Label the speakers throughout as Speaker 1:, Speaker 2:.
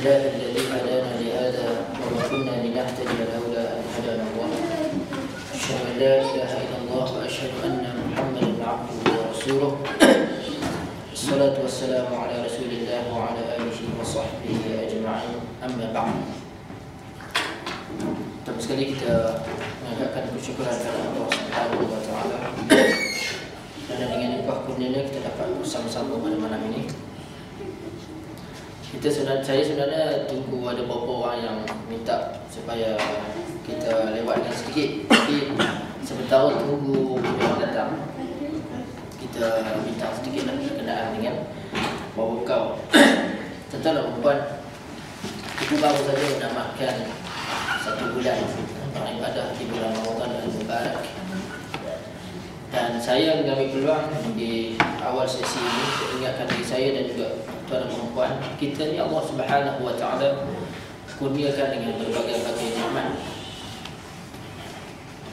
Speaker 1: لله الذي هدانا لهذا وما كنا لنهتدي لولا أن هدانا الله أشهد أن لا إله إلا الله وأشهد أن محمدا عبده ورسوله الصلاة والسلام على رسول الله وعلى آله وصحبه أجمعين أما بعد. Pertama sekali kita mengucapkan kesyukuran kepada Allah Subhanahu wa taala kerana dengan limpah kurnianya kita dapat bersama-sama pada malam ini. Saya sebenarnya tunggu ada beberapa orang yang minta supaya kita lewatkan sedikit, tapi sebentar tunggu orang datang kita minta sedikitlah berkenaan dengan berbekal. Tentang perempuan kita baru saja menamakan 1 bulan beribadah di bulan Ramadan yang Mubarak, dan saya mengambil peluang di awal sesi ini untuk ingatkan diri saya dan juga tuan-tuan perempuan, kita ni Allah Subhanahu wa taala kurniakan dengan berbagai-bagai nikmat.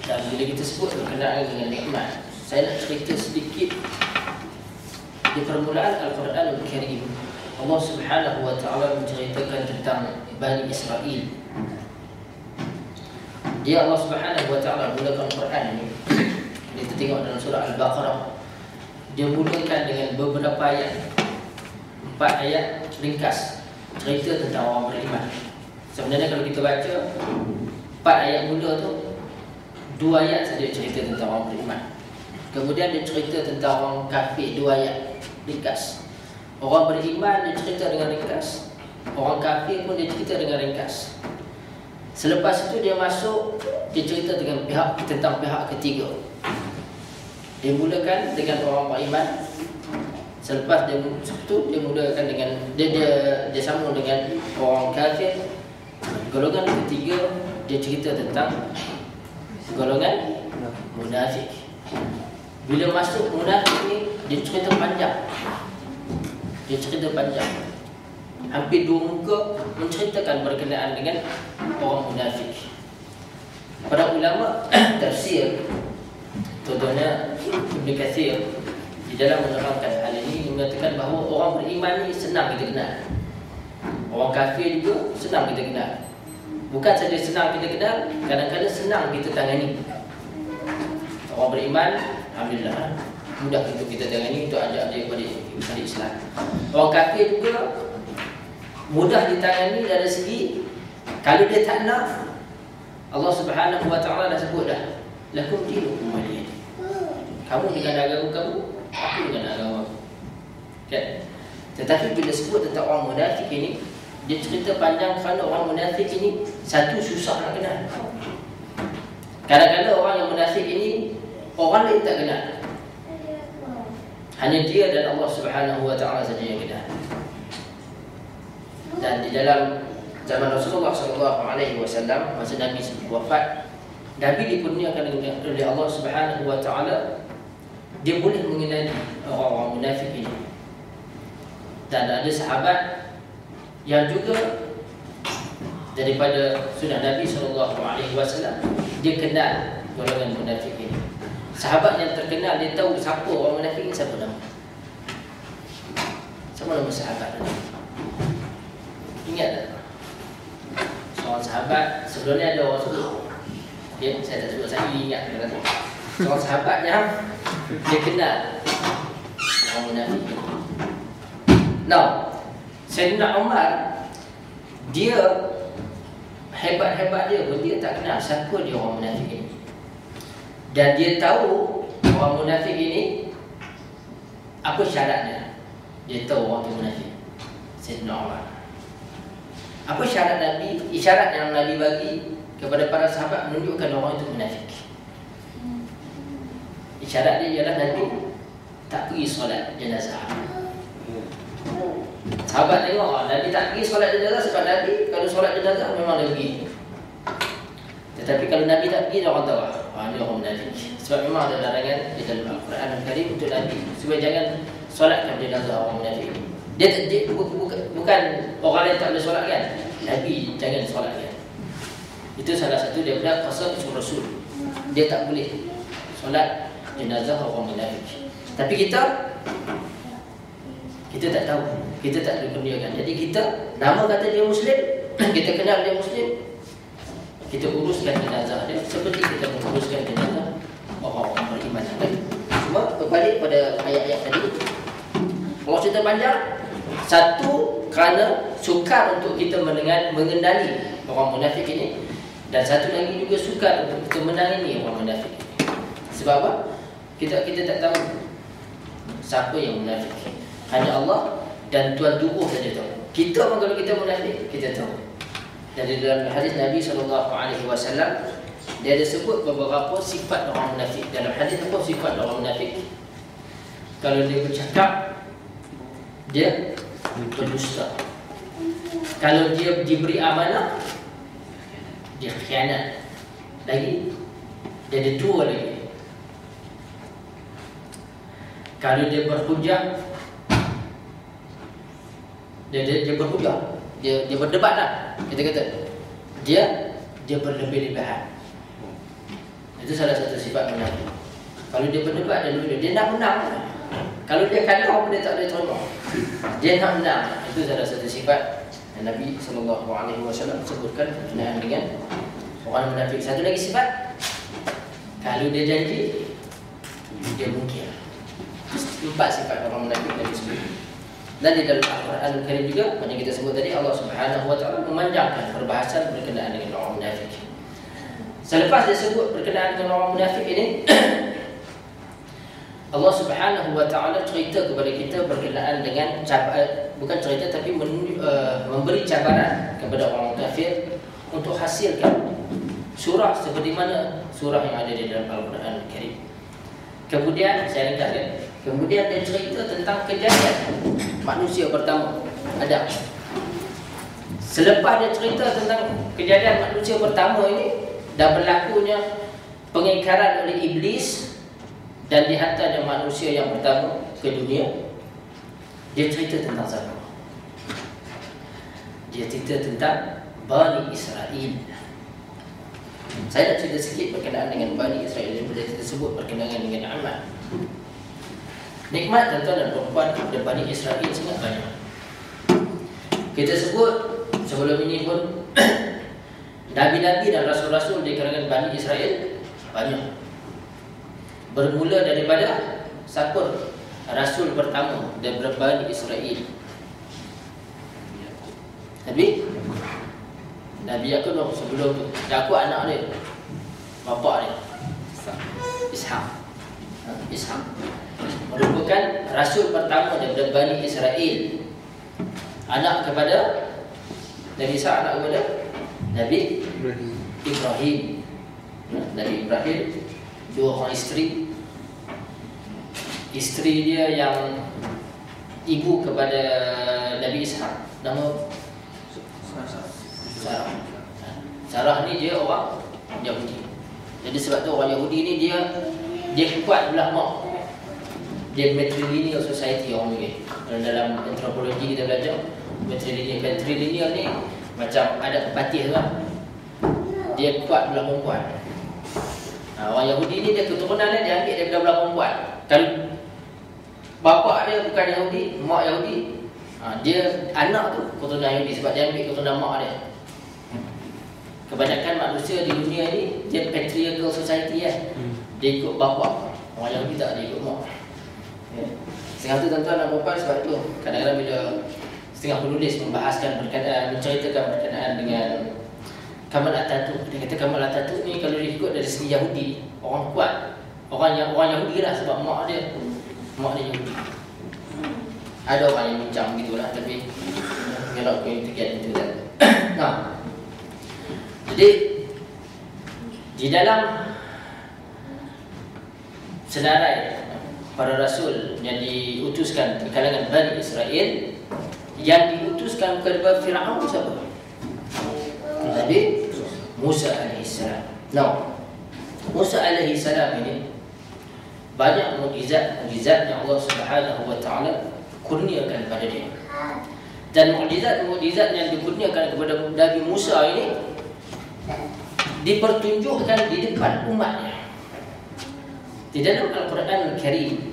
Speaker 1: Dan bila kita sebut berkenaan dengan nikmat, saya nak cerita sedikit di permulaan Al-Quran Al-Karim. Allah Subhanahu wa taala menceritakan tentang Bani Israel. Dia Allah Subhanahu wa taala mulakan Quran ini. Kita tengok dalam surah Al-Baqarah. Dia mulakan dengan beberapa ayat. 4 ayat ringkas cerita tentang orang beriman. Sebenarnya kalau kita baca 4 ayat mula tu, 2 ayat saja cerita tentang orang beriman. Kemudian dia cerita tentang orang kafir, 2 ayat ringkas. Orang beriman dia cerita dengan ringkas, orang kafir pun dia cerita dengan ringkas. Selepas itu dia masuk, dia cerita dengan tentang pihak ketiga. Dia mulakan dengan orang beriman. Selepas dia mulakan dengan dia sambung dengan orang kafir. Golongan ketiga dia cerita tentang golongan munafik. Bila masuk munafik ni, dia cerita panjang. Hampir 2 muka menceritakan berkenaan dengan orang munafik. Para ulama tafsir, contohnya Ibn Katsir, di dalam menerangkan hal ini mengatakan bahawa orang beriman ni senang kita kenal, orang kafir juga senang kita kenal. Bukan saja senang kita kenal, kadang-kadang senang kita tangani. Orang beriman, alhamdulillah, mudah untuk kita tangani untuk ajak dia kepada Islam. Orang kafir juga mudah ditangani dari segi kalau dia tak nak, Allah Subhanahu wa taala dah sebut dah, lakum dinukum waliyadin. Kamu dengan agama kamu, aku dengan agama aku. Kan? Tetapi bila sebut tentang orang munafik ini, dia cerita panjang kerana orang munafik ini satu susah nak kenal. Kadang-kadang orang yang munafik ini orang lain tak kenal, hanya dia dan Allah Subhanahu wa taala saja yang kenal. Dan di dalam zaman Rasulullah SAW, masa Nabi wafat, Nabi dikurniakan oleh Allah Subhanahu wa taala, dia boleh mengenali orang-orang munafik ini. Dan ada sahabat yang juga daripada sunnah Nabi SAW, dia kenal golongan munafik ini. Sahabat yang terkenal, dia tahu siapa orang munafik ini, siapa nama sahabat. Ingat tak? Seorang sahabat, sebelum ni ada orang sebut, saya tak sebut, saya ingat. Seorang sahabat yang dia kenal orang munafik ini. Now, Sayyidina Umar, dia hebat-hebat dia pun dia tak kenal siapa dia orang munafik ini. Dan dia tahu orang munafik ini apa syaratnya. Dia tahu orang tu munafik, Sayyidina Umar. Apa syarat Nabi? Isyarat yang Nabi bagi kepada para sahabat menunjukkan orang itu munafik. Isyarat dia ialah Nabi tak pergi solat jenazah. Sahabat tengok, Nabi tak pergi solat jenazah sebab Nabi kalau solat jenazah memang dia pergi. Tetapi kalau Nabi tak pergi, orang tahu dia orang munafik. Sebab memang ada larangan di dalam Al-Quran Al-Karim untuk Nabi supaya jangan solatkan jenazah orang munafik. Dia bukan orang lain tak boleh solat kan, Nabi jangan solat kan. Itu salah satu daripada qasam Rasul. Dia tak boleh solat jenazah orang munafik. Tapi kita kita tak tahu, kita tak dikurniakan. Jadi kita nama kata dia Muslim, kita kenal dia Muslim, kita uruskan jenazah dia seperti kita menguruskan jenazah orang-orang beriman yang lain. Cuma berbalik pada ayat-ayat tadi, Allah cerita panjang. Satu, kerana sukar untuk kita mengenali orang munafik ini, dan satu lagi juga sukar untuk kita menangani orang munafik ini. Sebab apa? Kita tak tahu siapa yang munafik. Hanya Allah dan Tuan Tubuh saja tahu. Kita pun kalau kita munafik, kita tahu. Dan di dalam hadis Nabi SAW, dia ada sebut beberapa sifat orang munafik. Dalam hadis apa sifat orang munafik? Kalau dia bercakap, dia berdusta. Kalau dia diberi amanah, dia khianat. Lagi, dia ada dua lagi. Kalau dia berhujah, dia berhujah, dia berdebat lah. Kita kata dia berlebih-lebihan. Itu salah satu sifat munafik. Kalau dia berdebat, dia nak menang. Kalau dia kalah pun dia tak boleh terima. Dia nak menang. Itu salah satu sifat yang Nabi SAW sebutkan berkenaan dengan orang munafik. Satu lagi sifat, kalau dia janji, dia mungkir. 4 sifat orang munafik Nabi sebut. Dan di dalam Al-Quran Al-Karim juga, macam kita sebut tadi, Allah Subhanahu Wa Taala memanjangkan perbahasan berkenaan dengan orang munafik. Selepas dia sebut berkenaan dengan orang munafik ini, Allah Subhanahu Wa Taala cerita kepada kita berkenaan dengan bukan cerita tapi memberi cabaran kepada orang kafir untuk hasilkan surah seperti mana surah yang ada di dalam Al-Quran Al-Karim. Kemudian saya ringkaskan. Kemudian dia cerita tentang kejadian manusia pertama, Adam. Selepas dia cerita tentang kejadian manusia pertama ini dan berlakunya pengingkaran oleh iblis dan dihantarnya manusia yang pertama ke dunia, dia cerita tentang siapa? Dia cerita tentang Bani Israel. Saya nak cerita sikit berkenaan dengan Bani Israel yang boleh kita sebut berkenaan dengan Amal. Nikmat tuan-tuan dan perempuan kepada Bani Israel sangat banyak. Kita sebut sebelum ini pun Nabi-Nabi dan Rasul-Rasul di kalangan Bani Israel banyak. Bermula daripada siapa? Rasul pertama daripada Bani Israel, Nabi Yakub. Sebelum tu Yakub anak dia, bapa dia Ishak merupakan Rasul pertama daripada Bani Israel, anak kepada Nabi Ishak, anak kepada Nabi Ibrahim. Nabi Ibrahim dua orang isteri dia yang ibu kepada Nabi Ishak, nama Sarah. Sarah ni dia orang Yahudi. Jadi sebab tu orang Yahudi ni dia kuat belah mak. Dia matrilineal society orang ni. Dalam antropologi kita belajar matrilineal ni macam ada kepatih lah. Dia kuat belah perempuan. Orang Yahudi ni dia keturunan dia ambil daripada belah perempuan. Kalau bapa dia bukan Yahudi, mak Yahudi, dia anak tu keturunan Yahudi sebab dia ambil keturunan mak dia. Kebanyakan manusia di dunia ni dia patriarchal society kan. Dia ikut bapa. Orang Yahudi tak, dia ikut mak. Setengah tu tuan-tuan dan puan sebab tu kadang-kadang bila setengah penulis menceritakan berkenaan dengan Kamal Atatürk, dia kata Kamal Atatürk ni kalau dia ikut dari segi Yahudi, orang kuat, orang Yahudi lah sebab mak dia Yahudi. Ada orang yang bincang begitulah, tapi we're not going to get into that. Jadi di dalam senarai para rasul yang diutuskan di kalangan Bani Israel, yang diutuskan kepada Firaun siapa? Nabi Musa alaihissalam. Musa alaihissalam ini banyak mukjizat yang Allah Subhanahu Wa Taala kurniakan kepada dia. Dan mukjizat yang dikurniakan kepada Nabi Musa ini dipertunjukkan di depan umatnya. Di dalam Al-Quran Al-Karim